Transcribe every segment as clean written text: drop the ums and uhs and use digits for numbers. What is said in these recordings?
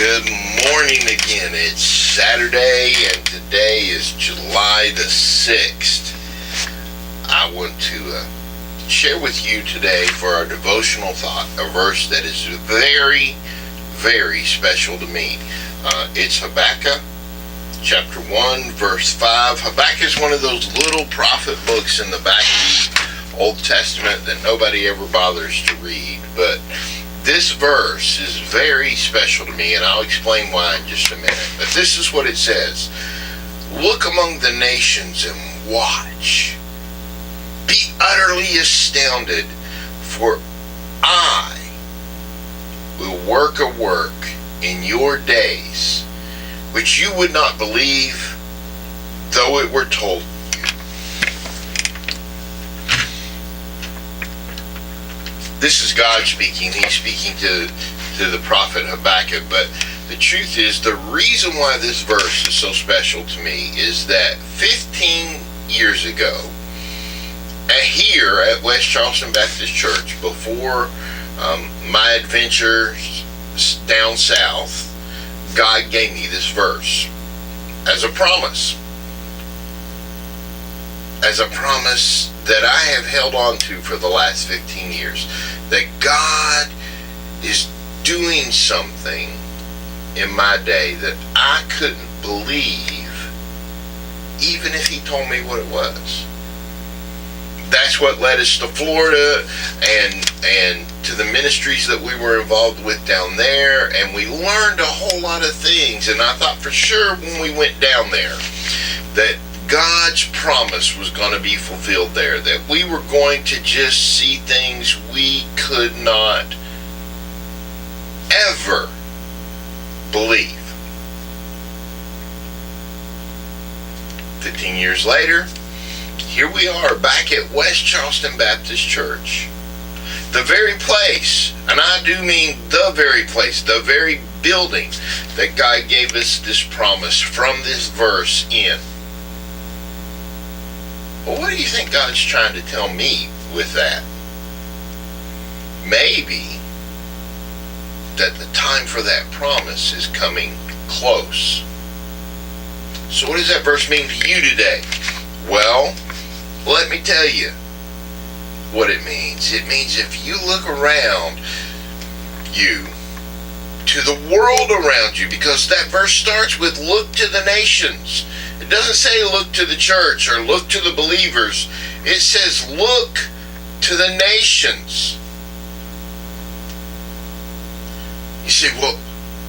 Good morning again. It's Saturday and today is July the 6th. I want to share with you today for our devotional thought a verse that is very, very special to me. It's Habakkuk chapter 1 verse 5. Habakkuk is one of those little prophet books in the back of the Old Testament that nobody ever bothers to read, but this verse is very special to me, and I'll explain why in just a minute. But this is what it says. Look among the nations and watch. Be utterly astounded, for I will work a work in your days, which you would not believe, though it were told. This is God speaking. He's speaking to the prophet Habakkuk. But the truth is, the reason why this verse is so special to me is that 15 years ago, here at West Charleston Baptist Church, before my adventure down south, God gave me this verse as a promise. As a promise that I have held on to for the last 15 years. That God is doing something in my day that I couldn't believe, even if He told me what it was. That's what led us to Florida and to the ministries that we were involved with down there, and we learned a whole lot of things. And I thought for sure when we went down there that God's promise was going to be fulfilled there, that we were going to just see things we could not ever believe. 15 years later, here we are back at West Charleston Baptist Church. The very place, and I do mean the very place, the very building that God gave us this promise from this verse in. Well, what do you think God's trying to tell me with that? Maybe that the time for that promise is coming close. So what does that verse mean to you today? Well, let me tell you what it means. It means if you look around you, to the world around you, because that verse starts with look to the nations. It doesn't say look to the church or look to the believers. It says look to the nations. You say, well,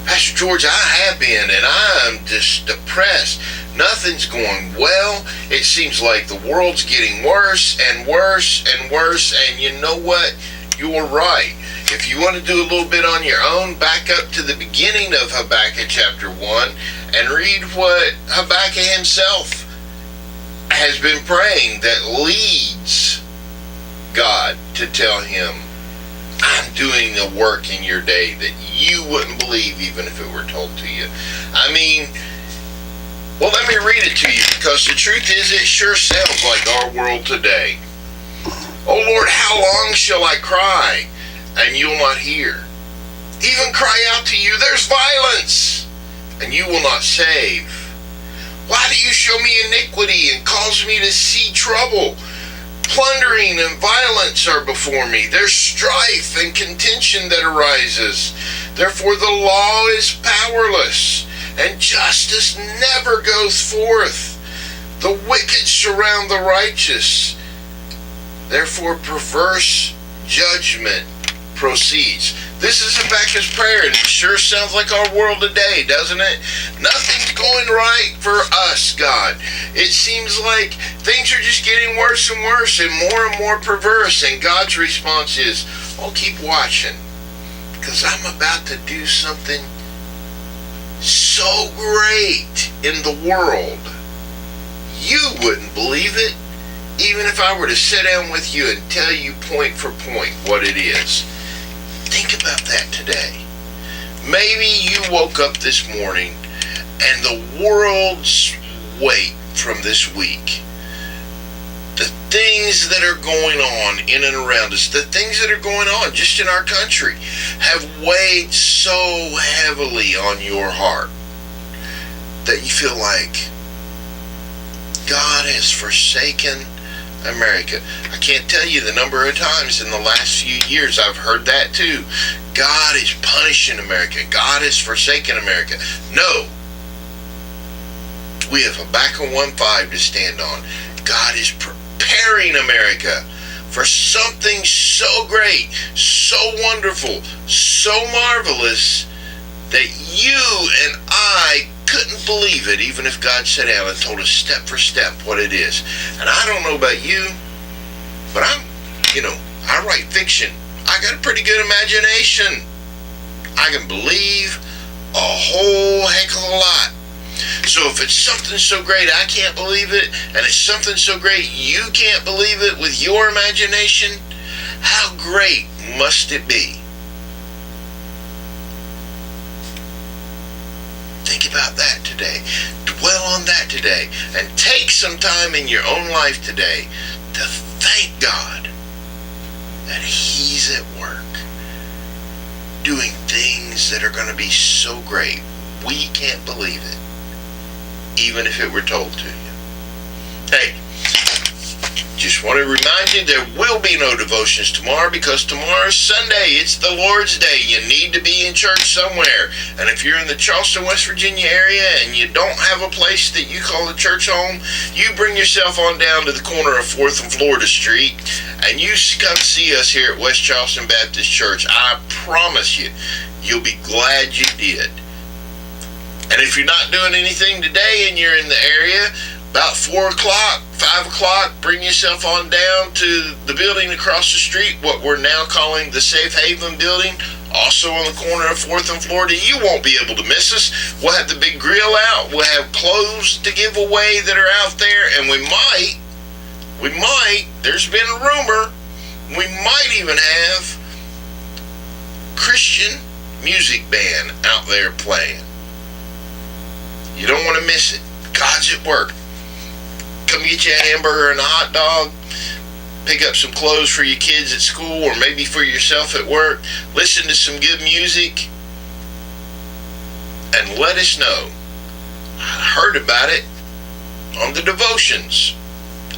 Pastor George, I have been, and I'm just depressed. Nothing's going well. It seems like the world's getting worse and worse and worse. And you know what? You're right. If you want to do a little bit on your own, back up to the beginning of Habakkuk chapter 1 and read what Habakkuk himself has been praying that leads God to tell him, I'm doing the work in your day that you wouldn't believe even if it were told to you. I mean, well, let me read it to you, because the truth is it sure sounds like our world today. Oh Lord, how long shall I cry and you'll not hear? Even cry out to you, there's violence, and you will not save. Why do you show me iniquity and cause me to see trouble? Plundering and violence are before me. There's strife and contention that arises. Therefore the law is powerless, and justice never goes forth. The wicked surround the righteous. Therefore perverse judgment proceeds. This is Habakkuk's prayer, and it sure sounds like our world today, doesn't it? Nothing's going right for us, God. It seems like things are just getting worse and worse and more perverse, and God's response is, oh, keep watching, because I'm about to do something so great in the world, you wouldn't believe it, even if I were to sit down with you and tell you point for point what it is. Think about that today. Maybe you woke up this morning and the world's weight from this week the things that are going on in and around us, the things that are going on just in our country, have weighed so heavily on your heart that you feel like God has forsaken America. I can't tell you the number of times in the last few years I've heard that too. God is punishing America. God has forsaken America. No. We have Habakkuk 1:5 to stand on. God is preparing America for something so great, so wonderful, so marvelous that you and I couldn't believe it, even if God sat down and told us step for step what it is. And I don't know about you, but I write fiction. I got a pretty good imagination. I can believe a whole heck of a lot. So if it's something so great I can't believe it, and it's something so great you can't believe it with your imagination, how great must it be? Think about that today. Dwell on that today. And take some time in your own life today to thank God that He's at work doing things that are going to be so great we can't believe it, even if it were told to you. Hey, just want to remind you there will be no devotions tomorrow because tomorrow's Sunday. It's the Lord's Day. You need to be in church somewhere. And if you're in the Charleston, West Virginia area and you don't have a place that you call a church home, you bring yourself on down to the corner of 4th and Florida Street and you come see us here at West Charleston Baptist Church. I promise you, you'll be glad you did. And if you're not doing anything today and you're in the area, about 4 o'clock, 5 o'clock, bring yourself on down to the building across the street, what we're now calling the Safe Haven Building, also on the corner of 4th and Florida. You won't be able to miss us. We'll have the big grill out. We'll have clothes to give away that are out there, and we might, there's been a rumor, we might even have Christian music band out there playing. You don't want to miss it. God's at work. Come get you a hamburger and a hot dog. Pick up some clothes for your kids at school or maybe for yourself at work. Listen to some good music. And let us know. I heard about it on the devotions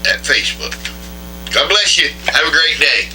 at Facebook. God bless you. Have a great day.